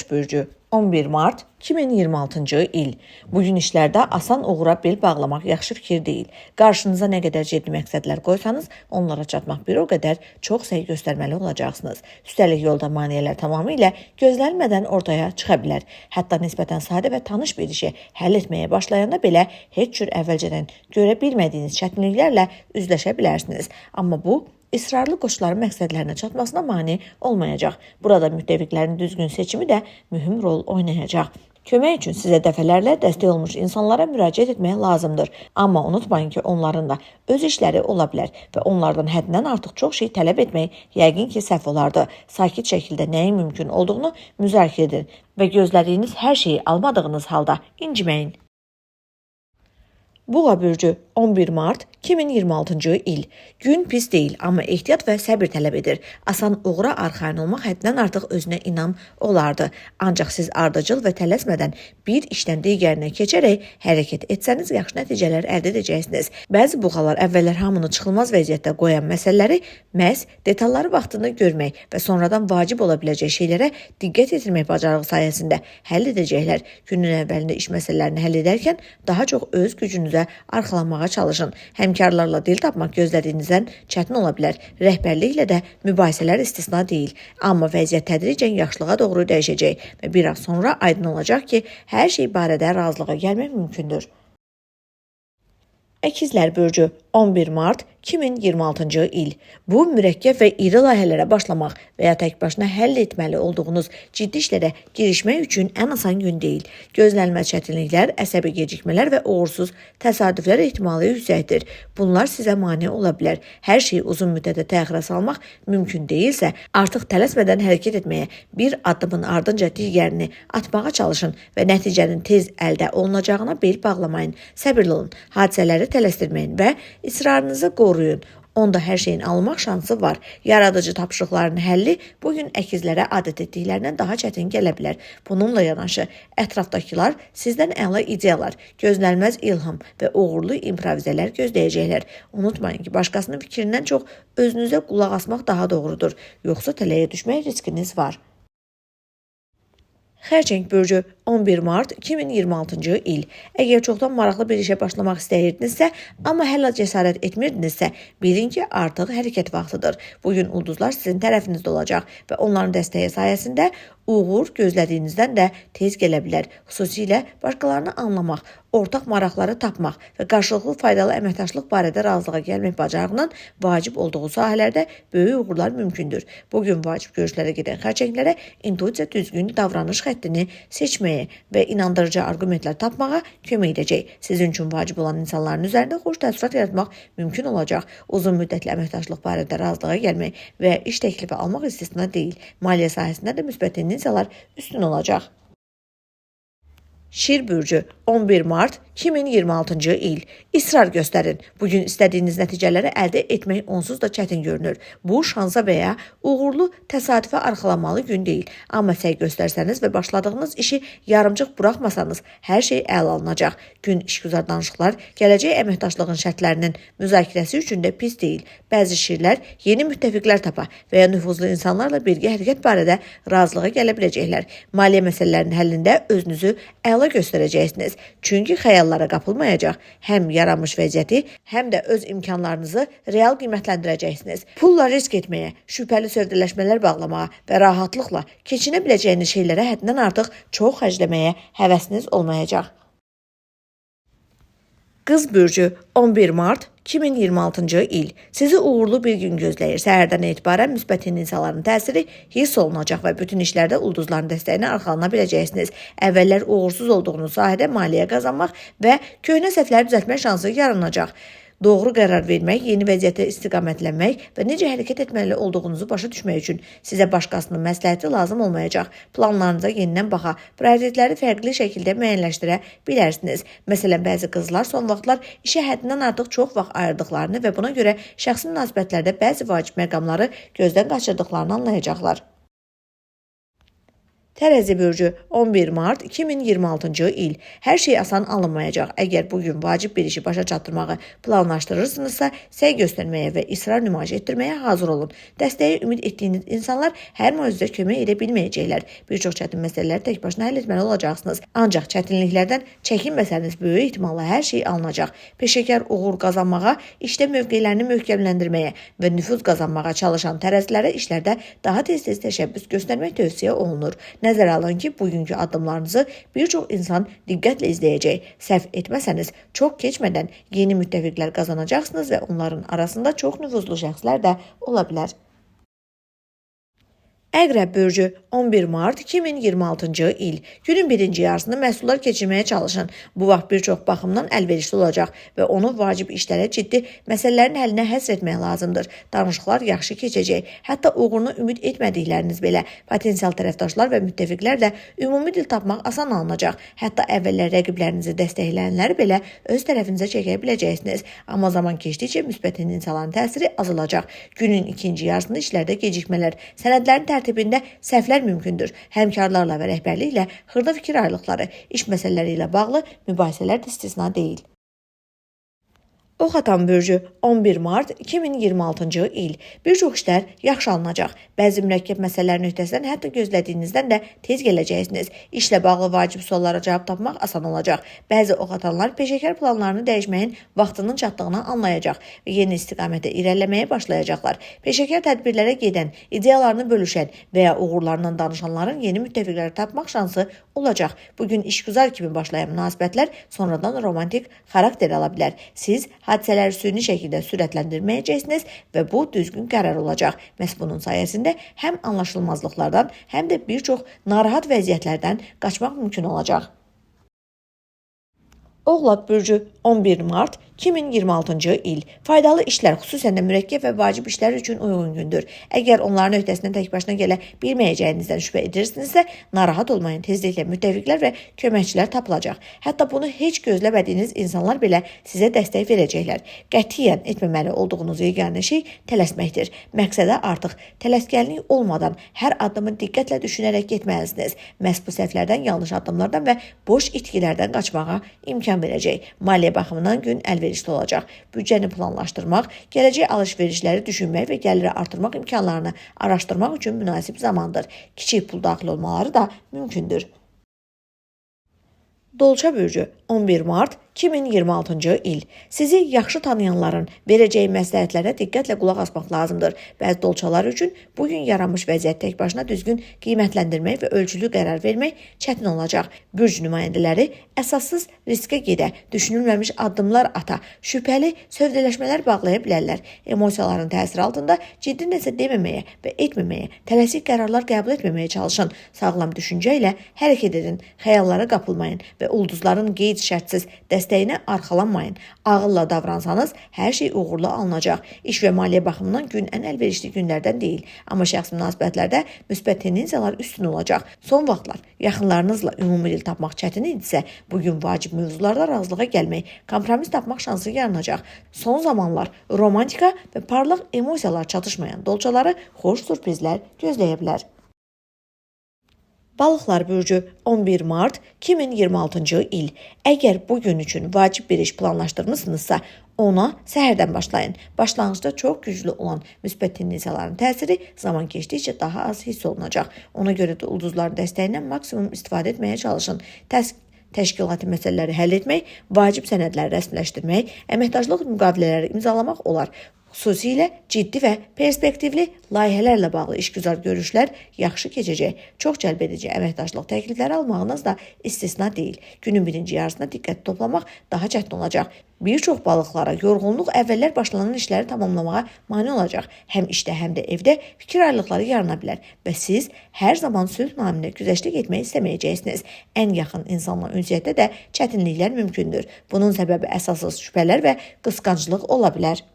Yengeç bürcü 11 Mart 2026-cı il. Bugün işlərdə asan uğura bel bağlamaq yaxşı fikir deyil. Qarşınıza nə qədər ciddi məqsədlər qoysanız, onlara çatmaq bir o qədər çox səy göstərməli olacaqsınız. Üstəlik yolda maneələr tamamilə gözlənilmədən ortaya çıxa bilər. Hətta nisbətən sadə və tanış bir işi həll etməyə başlayanda belə heç cür əvvəlcədən görə bilmədiyiniz çətinliklərlə üzləşə bilərsiniz. Amma bu, İsrarlı qoşulların məqsədlərinə çatmasına mane olmayacaq. Burada müttəfiqlərin düzgün seçimi də mühüm rol oynayacaq. Kömək üçün sizə dəfələrlə dəstək olmuş insanlara müraciət etmək lazımdır. Amma unutmayın ki, onların da öz işləri ola bilər və onlardan həddindən artıq çox şey tələb etmək yəqin ki, səhv olardı. Sakit şəkildə nəyin mümkün olduğunu müzakirə edin və gözlədiyiniz hər şeyi almadığınız halda inciməyin. Buğa bürcü 11 Mart 2026-cı il. Gün pis deyil, amma ehtiyat və səbir tələb edir. Asan uğura arxayın olmaq həddindən artıq özünə inam olardı. Ancaq siz ardıcıl və tələsmədən bir işdən digərinə keçərək hərəkət etsəniz yaxşı nəticələr əldə edəcəksiniz. Bəzi buğalar əvvəllər hamını çıxılmaz vəziyyətdə qoyan məsələləri məhz detalları vaxtında görmək və sonradan vacib ola biləcək şeylərə diqqət yetirmək bacarığı sayəsində həll edəcəklər. Günün əvvəlində iş məsələlərini həll edərkən daha çox öz gücünüzə arxalanmağa çalışın. Həmkarlarla dil tapmaq gözlədiyinizdən çətin ola bilər. Rəhbərliklə də mübahisələr istisna deyil. Amma vəziyyət tədricən yaxşılığa doğru dəyişəcək və bir az sonra aydın olacaq ki, hər şey barədə razılığa gəlmək mümkündür. Əkizlər bürcü 11 Mart 2026-cı il. Bu, mürəkkəb və iri layihələrə başlamaq və ya tək başına həll etməli olduğunuz ciddi işlərə girişmək üçün ən asan gün deyil. Gözlənilməz çətinliklər, əsəbi gecikmələr və uğursuz təsadüflər ehtimalı yüksəkdir. Bunlar sizə mane ola bilər. Hər şeyi uzun müddətə təxirə salmaq mümkün deyilsə, artıq tələsmədən hərəkət etməyə, bir addımın ardınca digərini atmağa çalışın və nəticənin tez əldə olunacağına bel bağlamayın. Səbirli olun, hadisələri tələsdirməyin və israrınızı qoruyun. Onda hər şeyin alınmaq şansı var. Yaradıcı tapşırıqların həlli bugün əkizlərə adət etdiklərindən daha çətin gələ bilər. Bununla yanaşı, ətrafdakılar sizdən əla ideyalar, gözlənilməz ilham və uğurlu improvizələr gözləyəcəklər. Unutmayın ki, başqasının fikrindən çox özünüzə qulaq asmaq daha doğrudur. Yoxsa tələyə düşmək riskiniz var. Xərçəng bürcü 11 Mart 2026-cı il. Əgər çoxdan maraqlı bir işə başlamaq istəyirdinizsə, amma hələ cəsarət etmirdinizsə, bilin ki, artıq hərəkət vaxtıdır. Bugün ulduzlar sizin tərəfinizdə olacaq və onların dəstəyi sayəsində uğur gözlədiyinizdən də tez gələ bilər. Xüsusilə başqalarını anlamaq, ortaq maraqları tapmaq və qarşılıqlı faydalı əməkdaşlıq barədə razılığa gəlmək bacarığının vacib olduğu sahələrdə böyük uğurlar mümkündür. Bugün vacib görüşlərə gedən xərçənglərə intuisiya düzgün davranış xəttini seçməyə və inandırıcı arqumentlər tapmağa kömək edəcək. Sizin üçün vacib olan insanların üzərində xoş təəssürat yaratmaq mümkün olacaq. Uzun müddətli əməkdaşlıq barədə razılığa gəlmək və iş təklifi almaq istisna deyil. Maliyyə sahəsində də müsbət tendensiyalar üstün olacaq. Şir bürcü 11 Mart 2026-cı il. İsrar göstərin. Bugün istədiyiniz nəticələri əldə etmək onsuz da çətin görünür. Bu, şansa və ya uğurlu təsadüfə arxalanmalı gün deyil. Amma səy göstərsəniz və başladığınız işi yarımcıq buraxmasanız, hər şey əl alınacaq. Gün işgüzar danışıqlar, gələcək əməkdaşlığın şərtlərinin müzakirəsi üçün də pis deyil. Bəzi şirlər yeni müttəfiqlər tapa və ya nüfuzlu insanlarla birgə hərəkət barədə razılığa gələ biləcəklər. Maliyyə məsələlərinin həllində özünüzü əla göstərəcəksiniz. Çünki xəyallara qapılmayacaq. Həm yaranmış vəziyyəti, həm də öz imkanlarınızı real qiymətləndirəcəksiniz. Pulla risk etməyə, şübhəli sövdələşmələr bağlamağa və rahatlıqla keçinə biləcəyiniz şeylərə həddindən artıq çox xərcləməyə həvəsiniz olmayacaq. Qız bürcü 11 Mart 2026-cı il. Sizi uğurlu bir gün gözləyir. Səhərdən etibarən müsbət tendensiyaların təsiri hiss olunacaq və bütün işlərdə ulduzların dəstəyinə arxalana biləcəksiniz. Əvvəllər uğursuz olduğunuz sahədə maliyyə qazanmaq və köhnə səhvləri düzəltmək şansı yaranacaq. Doğru qərar vermək, yeni vəziyyətə istiqamətlənmək və necə hərəkət etməli olduğunuzu başa düşmək üçün sizə başqasının məsləhəti lazım olmayacaq. Planlarınıza yenidən baxa, prioritetləri fərqli şəkildə müəyyənləşdirə bilərsiniz. Məsələn, bəzi qızlar son vaxtlar işə həddindən artıq çox vaxt ayırdıqlarını və buna görə şəxsi münasibətlərdə bəzi vacib məqamları gözdən qaçırdıqlarını anlayacaqlar. Tərəzi bürcü 11 mart 2026-cı il. Hər şey asan alınmayacaq. Əgər bugün vacib bir işi başa çatdırmağı planlaşdırırsınızsa, səy göstərməyə və israr nümayiş etdirməyə hazır olun. Dəstəyə ümid etdiyiniz insanlar hər mövzuda kömək edə bilməyəcəklər. Bir çox çətin məsələləri tək başına həll etməli olacaqsınız. Ancaq çətinliklərdən çəkinməsəniz, böyük ehtimalla hər şey alınacaq. Peşəkar uğur qazanmağa, işdə mövqelərini möhkəmləndirməyə və nüfuz qazanmağa çalışan tərəzilərə işlərdə daha tez-tez təşəbbüs göstərmək tövsiyə olunur. Nəzərə alın ki, bugünkü addımlarınızı bir çox insan diqqətlə izləyəcək. Səhv etməsəniz, çox keçmədən yeni müttəfiqlər qazanacaqsınız və onların arasında çox nüfuzlu şəxslər də ola bilər. Əqrəb bürcü 11 mart 2026-cı il. Günün birinci yarısında məhsullar keçirməyə çalışın. Bu vaxt bir çox baxımdan əlverişli olacaq və onu vacib işlərə ciddi məsələlərin həllinə həsr etmək lazımdır. Danışıqlar yaxşı keçəcək. Hətta uğurunu ümid etmədikləriniz belə potensial tərəfdaşlar və müttəfiqlər də ümumi dil tapmaq asan alınacaq. Hətta əvvəllər rəqiblərinizi dəstəkləyənləri belə öz tərəfinizə çəkə biləcəksiniz. Amma zaman keçdikcə müsbət tendensiyaların təsiri azalacaq. Günün ikinci yarısında işlərdə gecikmələr, sənədlərin tərtibində səhvlər mümkündür. Həmkarlarla və rəhbərliklə xırda fikir ayrılıqları, iş məsələləri ilə bağlı mübahisələr də istisna deyil. Ox atan bürcü 11 mart 2026-cı il. Bir çox işlər yaxşı alınacaq. Bəzi mürəkkəb məsələlərin öhdəsindən hətta gözlədiyinizdən də tez gələcəksiniz. İşlə bağlı vacib suallara cavab tapmaq asan olacaq. Bəzi ox atanlar peşəkar planlarını dəyişməyin vaxtının çatdığını anlayacaq və yeni istiqamətə irəliləməyə başlayacaqlar. Peşəkar tədbirlərə gedən, ideyalarını bölüşən və ya uğurlarından danışanların yeni müttəfiqləri tapmaq şansı olacaq. Bugün işgüzar kimi başlayan münasibətlər sonradan romantik xarakter ala bilər. Siz hadisələri süni şəkildə sürətləndirməyəcəksiniz və bu düzgün qərar olacaq. Məhz bunun sayəsində həm anlaşılmazlıqlardan, həm də bir çox narahat vəziyyətlərdən qaçmaq mümkün olacaq. Oğlaq bürcü 11 mart 2026-cı il. Faydalı işlər, xüsusən də mürəkkəb və vacib işlər üçün uyğun gündür. Əgər onların öhdəsindən tək başına gələ bilməyəcəyinizdən şübhə edirsinizsə, narahat olmayın. Tezliklə müttəfiqlər və köməkçilər tapılacaq. Hətta bunu heç gözləmədiyiniz insanlar belə sizə dəstək verəcəklər. Qətiyyən etməməli olduğunuz yeganə şey tələsməkdir. Məqsədə artıq tələskənlik olmadan hər addımı diqqətlə düşünərək getməlisiniz. Məhz bu səhvlərdən, yanlış addımlardan və boş itkilərdən qaçmağa imkan verəcək. Maliyyə baxımından gün əlverişli olacaq. Büdcəni planlaşdırmaq, gələcək alış-verişləri düşünmək və gəliri artırmaq imkanlarını araşdırmaq üçün münasib zamandır. Kiçik pul daxil olmaları da mümkündür. Dolça bürcü 11 mart 2026-cı il. Sizi yaxşı tanıyanların verəcəyi məsləhətlərə diqqətlə qulaq asmaq lazımdır. Bəzi dolçalar üçün bugün yaranmış vəziyyət tək başına düzgün qiymətləndirmək və ölçülü qərar vermək çətin olacaq. Bürc nümayəndələri əsassız riskə gedə, düşünülməmiş addımlar ata, şübhəli sövdələşmələr bağlaya bilərlər. Emosiyaların təsiri altında ciddi nəsə deməməyə və etməməyə, tələsik qərarlar qəbul etməməyə çalışın. Sağlam düşüncə ilə hərəkət edin, xəyallara qapılmayın və ulduzların qeyd-şərtsiz dəstəyinə arxalanmayın. Ağılla davransanız hər şey uğurlu alınacaq. İş və maliyyə baxımından gün ən əlverişli günlərdən deyil. Amma şəxsi münasibətlərdə müsbət tendensiyalar üstün olacaq. Son vaxtlar yaxınlarınızla ümumi dil tapmaq çətin idisə, bugün vacib mövzularda razılığa gəlmək, kompromis tapmaq şansı yaranacaq. Son zamanlar romantika və parlaq emosiyalar çatışmayan dolçaları xoş sürprizlər gözləyə bilər. Balıqlar bürcü 11 mart 2026-cı il. Əgər bugün üçün vacib bir iş planlaşdırmısınızsa, ona səhərdən başlayın. Başlanğıcda çox güclü olan müsbət tendensiyaların təsiri zaman keçdikcə daha az hiss olunacaq. Ona görə də ulduzların dəstəyindən maksimum istifadə etməyə çalışın. Təşkilati məsələləri həll etmək, vacib sənədləri rəsmiləşdirmək, əməkdaşlıq müqavilələri imzalamaq olar. Xüsusilə ciddi və perspektivli layihələrlə bağlı işgüzar görüşlər yaxşı keçəcək. Çox cəlbedici əməkdaşlıq təklifləri almağınız da istisna deyil. Günün birinci yarısında diqqət toplamaq daha çətin olacaq. Bir çox balıqlara yorğunluq əvvəllər başlanan işləri tamamlamağa mane olacaq. Həm işdə, həm də evdə fikir ayrılıqları yarana bilər və siz hər zaman sülh naminə güzəştlik etmək istəməyəcəksiniz. Ən yaxın insanla ünsiyyətdə də çətinliklər mümkündür. Bunun səbəbi əsassız şübhələr və qısqanclıq ola bilər.